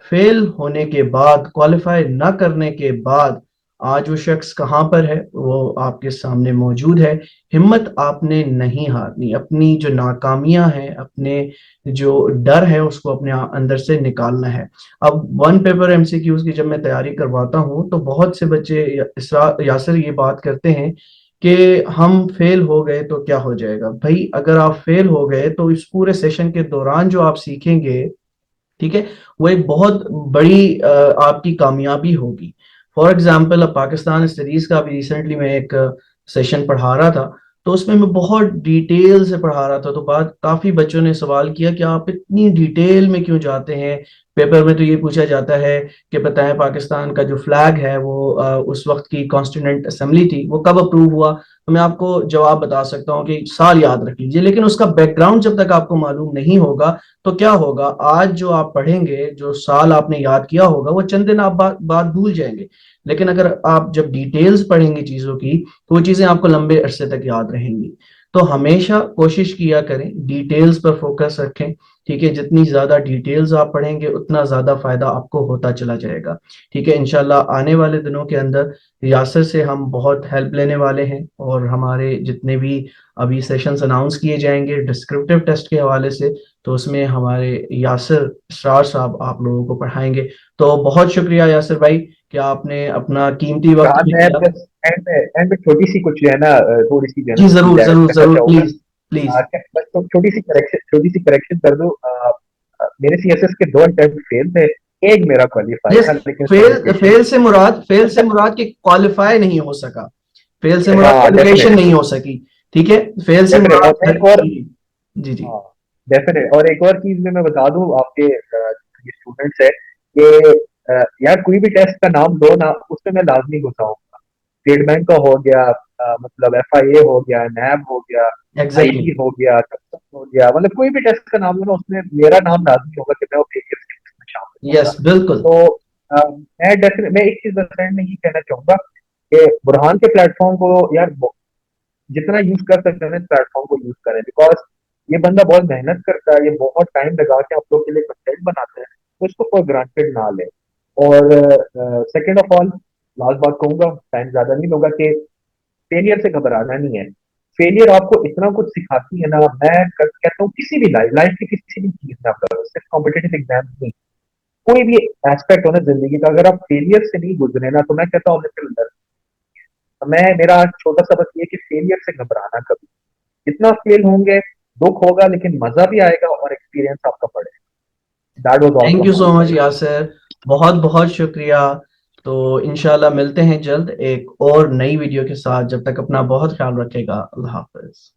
फेल होने के बाद, क्वालिफाई ना करने के बाद आज वो शख्स कहाँ पर है वो आपके सामने मौजूद है। हिम्मत आपने नहीं हारनी, अपनी जो नाकामियां हैं, अपने जो डर है उसको अपने अंदर से निकालना है। अब वन पेपर एमसीक्यूज की जब मैं तैयारी करवाता हूँ तो बहुत से बच्चे यासिर ये बात करते हैं कि हम फेल हो गए तो क्या हो जाएगा। भाई अगर आप फेल हो गए तो इस पूरे सेशन के दौरान जो आप सीखेंगे, ठीक है, वो एक बहुत बड़ी आपकी कामयाबी होगी। फॉर एग्जाम्पल अब पाकिस्तान स्टडीज का भी रिसेंटली मैं एक सेशन पढ़ा रहा था, तो उसमें मैं बहुत डिटेल से पढ़ा रहा था। तो बात काफी बच्चों ने सवाल किया कि आप इतनी डिटेल में क्यों जाते हैं। पेपर में तो ये पूछा जाता है कि बताएं पाकिस्तान का जो फ्लैग है वो उस वक्त की कॉन्स्टिट्यूंट असेंबली थी वो कब अप्रूव हुआ। तो मैं आपको जवाब बता सकता हूँ कि साल याद रख लीजिए, लेकिन उसका बैकग्राउंड जब तक आपको मालूम नहीं होगा तो क्या होगा, आज जो आप पढ़ेंगे, जो साल आपने याद किया होगा, वो चंद दिन आप बाद भूल जाएंगे। लेकिन अगर आप जब डिटेल्स पढ़ेंगे चीजों की तो वो चीजें आपको लंबे अरसे तक याद रहेंगी। तो हमेशा कोशिश किया करें, डिटेल्स पर फोकस रखें। ठीक है, जितनी ज्यादा डिटेल्स आप पढ़ेंगे उतना ज्यादा फायदा आपको होता चला जाएगा। ठीक है, इंशाल्लाह आने वाले दिनों के अंदर यासिर से हम बहुत हेल्प लेने वाले हैं और हमारे जितने भी अभी सेशंस अनाउंस किए जाएंगे डिस्क्रिप्टिव टेस्ट के हवाले से, तो उसमें हमारे यासिर इसरार साहब आप लोगों को पढ़ाएंगे। तो बहुत शुक्रिया यासिर भाई कि आपने अपना कीमती वक्त फरहान, भी मैं दिया। बस एंड में छोटी सी कुछ जो है ना, थोड़ी सी जो है ना जी चीज जरूर ऐड जरूर करना जरूर, चाहूंगा। Please please. बस तो छोटी सी करेक्शन कर दूं। मेरे सीएसएस के 2 अटेम्प्ट फेल थे, एक मेरा क्वालिफाई यस, था, लेकिन उसमें फेल एजुकेशन फेल से मुराद कि क्वालिफाई नहीं हो सका। फेल से मुराद हाँ, एजुकेशन डेफिनेट नहीं हो सकी। ठीक है, फेल से डेफिनेट। और मुराद मैं एक और, जी जी जी। हाँ, डेफिनेट, और एक और चीज में मैं बता दूं आपके ये स्टूडेंट्स है कि यार कोई भी टेस्ट का नाम दो ना, उसमें मैं लाजमी घुसाऊंगा। स्टेट बैंक का हो गया, मतलब एफआईए हो गया, नैब हो गया, एग्जैक्टली। आईबी हो गया, कस्टम हो गया, मतलब कोई भी टेस्ट का नाम लो ना, उसमें मेरा नाम लाजमी होगा कि मैं वो पेपर में शामिल होऊंगा। यस बिल्कुल। तो मैं एक चीज बस end में ये कहना चाहूंगा कि बुरहान के प्लेटफॉर्म को यार जितना यूज कर सकते हैं प्लेटफॉर्म को यूज करें, बिकॉज ये बंदा बहुत मेहनत करता है, ये बहुत टाइम लगा के आप लोग के लिए कंटेंट बनाते हैं, तो इसको कोई ग्रांटेड ना ले। और सेकेंड ऑफ ऑल, लास्ट बात कहूंगा, टाइम ज्यादा नहीं लूंगा, कि फेलियर से घबराना नहीं है। फेलियर आपको इतना कुछ सिखाती है ना, मैं कहता हूँ किसी भी लाइफ लाइफ की किसी भी चीज में आप करो, सिर्फ कॉम्पिटेटिव एग्जाम नहीं, कोई भी एस्पेक्ट हो ना जिंदगी का, अगर आप फेलियर से नहीं गुजरे ना, तो मैं कहता हूँ अपने अंदर, मैं मेरा छोटा सा बस ये कि फेलियर से घबराना कभी, जितना फेल होंगे दुख होगा, लेकिन मजा भी आएगा और एक्सपीरियंस आपका बढ़ेगा। That was all thank from you my so much side. Yasir, बहुत बहुत शुक्रिया। तो इंशाल्लाह मिलते हैं जल्द एक और नई वीडियो के साथ। जब तक अपना बहुत ख्याल रखेगा। अल्लाह हाफिज।